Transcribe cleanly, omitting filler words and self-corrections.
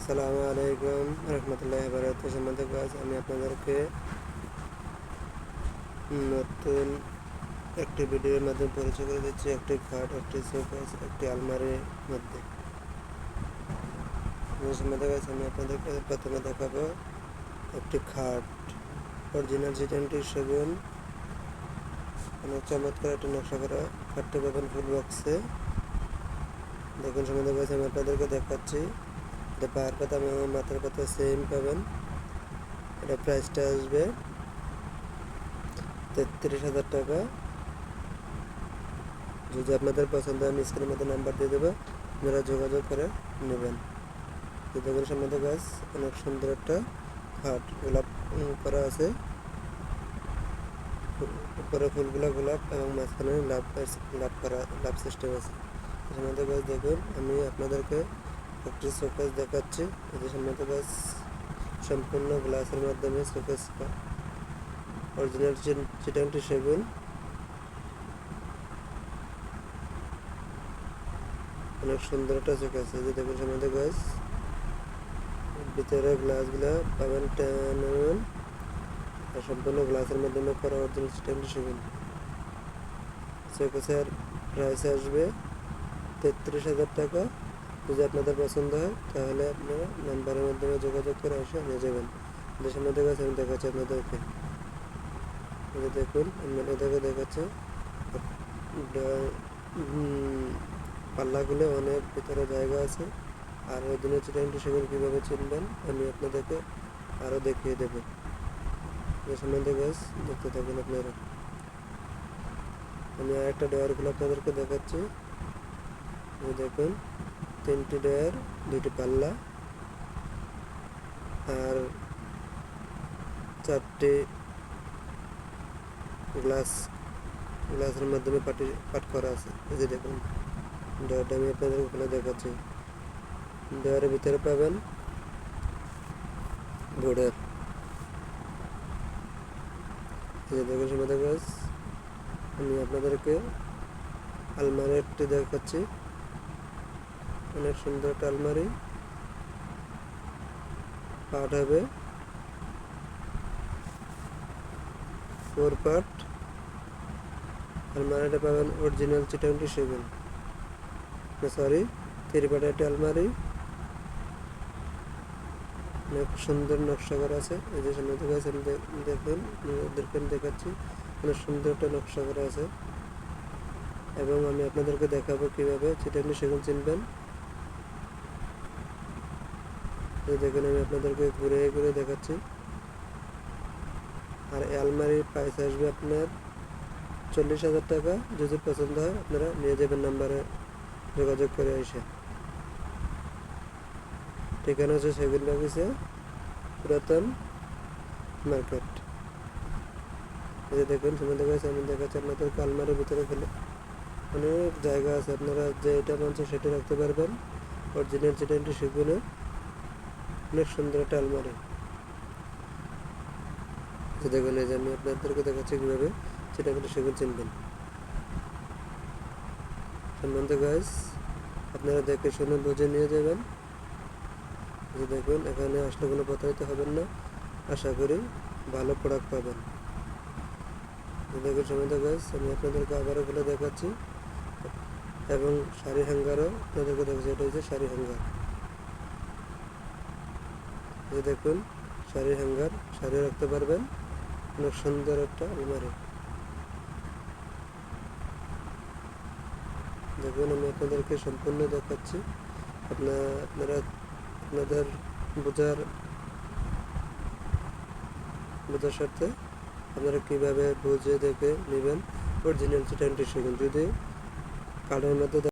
আসসালামু আলাইকুম রহমতুল্লাহি ওয়া বারাকাতুহু। সম্মানিত গাছ, আমি আপনাদেরকে নতুন একটি ভিডিওর মাধ্যমে পরিচয় করে দিচ্ছি একটি খাট, একটি শোকেস, একটি আলমারির মধ্যে। সম্মানিত গাছ, আমি আপনাদেরকে প্রথমে দেখাবো একটি খাট। অরিজিনাল চিটাগাং সেগুন, অনেক চমৎকার একটি নকশা করা খাটটি পাবেন ফুল বক্সে। দেখুন সম্মানিত গাছ, আমি আপনাদেরকে দেখাচ্ছি। এটা পায়ের পাতা এবং মাথার পাতা সেম পাবেন। এটা প্রাইসটা আসবে 33,000 টাকা। যদি আপনাদের পছন্দ হয়, আমি স্ক্রিনের মধ্যে নাম্বার দিয়ে দেবো, আপনারা যোগাযোগ করে নেবেন। দেখুন সম্মানিত গাছ, অনেক সুন্দর একটা খাট, গোলাপ করা আছে, উপরে ফুলগুলো গোলাপ এবং মাঝখানে লাভ সিস্টেম আছে। সম্মানিত গাছ দেখুন, আমি আপনাদেরকে একটি শোকেস দেখাচ্ছি। এই যে সম্মানিত গাছ, সম্পূর্ণ গ্লাসের মাধ্যমে শোকেস, অরিজিনাল চিটাগাং সেগুন। অনেক সুন্দর একটা শোকেস। এই যে দেখুন সম্মানিত গাছ, ভিতরে গ্লাসগুলো পাবেন 10 mm, আর সম্পূর্ণ গ্লাসের মাধ্যমে করা অরিজিনাল চিটাগাং সেগুন। শোকেসের প্রাইস আসবে 33,000 টাকা। যদি আপনাদের পছন্দ হয় তাহলে আপনারা নাম্বারের মাধ্যমে যোগাযোগ করে এসে নিয়ে যাবেন। যে সম্মানিত গাছ, আমি দেখাচ্ছি আপনাদেরকে। দেখুন, আমি আপনাদেরকে দেখাচ্ছি পাল্লাগুলো অনেক ভিতরে জায়গা আছে। আর অরিজিনাল চিটাগাং সেগুন কীভাবে চিনবেন আমি আপনাদেরকে আরও দেখিয়ে দেবো। যে সম্বন্ধে গাছ দেখতে থাকুন আপনারা। আমি আর একটা ডয়ারগুলো আপনাদেরকে দেখাচ্ছি। দেখুন, 3টি ডয়ার, 2টি পাল্লা আর 4টি গ্লাসের মাধ্যমে পাট করা আছে। এই যে দেখুন, ডয়ারটা আমি আপনাদেরকে খুলে দেখাচ্ছি। ডয়ারের ভিতরে পাবেন বোর্ডের। এই যে দেখুন সম্মানিত গাছ, আমি আপনাদেরকে আলমারি একটি দেখাচ্ছি। অনেক সুন্দর একটা আলমারি, পার্ট হবে 4 পার্ট। আলমারিটা পাবেন অরিজিনাল চিটাগাং সেগুন, 3 পার্টের একটা আলমারি। অনেক সুন্দর নকশা করা আছে। এই যে সম্মানিত গাছ, আমি দেখুন আপনাদেরকে দেখাচ্ছি, অনেক সুন্দর একটা নকশা করা আছে। এবং আমি আপনাদেরকে দেখাবো কীভাবে চিটাগাং সেগুন চিনবেন। দেখুন, আমি আপনাদেরকে ঘুরে ঘুরে দেখাচ্ছি। আর এই আলমারির প্রাইস আসবে আপনার 40,000 টাকা। যদি পছন্দ হয় আপনারা নিয়ে যাবেন নাম্বারে যোগাযোগ করে এসে। ঠিকানা হচ্ছে সেগুন বাগিচা, পুরাতন মার্কেট। এই যে দেখুন সম্মানিত গাছ, আমি দেখাচ্ছি আপনাদেরকে আলমারির ভিতরে ফেলে অনেক জায়গা আছে, আপনারা যে এটা মন চায় সেটা রাখতে পারবেন। অরিজিনাল চিটাগাং সেগুনের অনেক সুন্দর একটা আলমারি। তো দেখুন, এই যে আমি আপনাদেরকে দেখাচ্ছি কীভাবে চিটাগাং সেগুন চিনবেন। সম্বন্ধে গাছ আপনারা দেখে শুনে বুঝে নিয়ে যাবেন। যে দেখুন, এখানে আসলে কোনো প্রতারিত হবেন না, আশা করি ভালো প্রোডাক্ট পাবেন। দেখুন সম্বন্ধে গাছ, আমি আপনাদেরকে আবারও খুলে দেখাচ্ছি এবং শাড়ি হ্যাঙ্গারও আপনাদেরকে দেখাচ্ছি। এটা হচ্ছে শাড়ি হ্যাঙ্গার। এই দেখুন, শাড়ি হ্যাঙ্গার, শাড়ি রাখতে পারবেন। অনেক সুন্দর একটা আলমারি। দেখুন, আমি আপনাদেরকে সম্পূর্ণ দেখাচ্ছি। আপনারা আপনাদের বোঝার সাথে আপনারা কীভাবে বুঝে দেখে নেবেন অরিজিনাল চিটাগাং সেগুন। যদি কার্ডের মধ্যে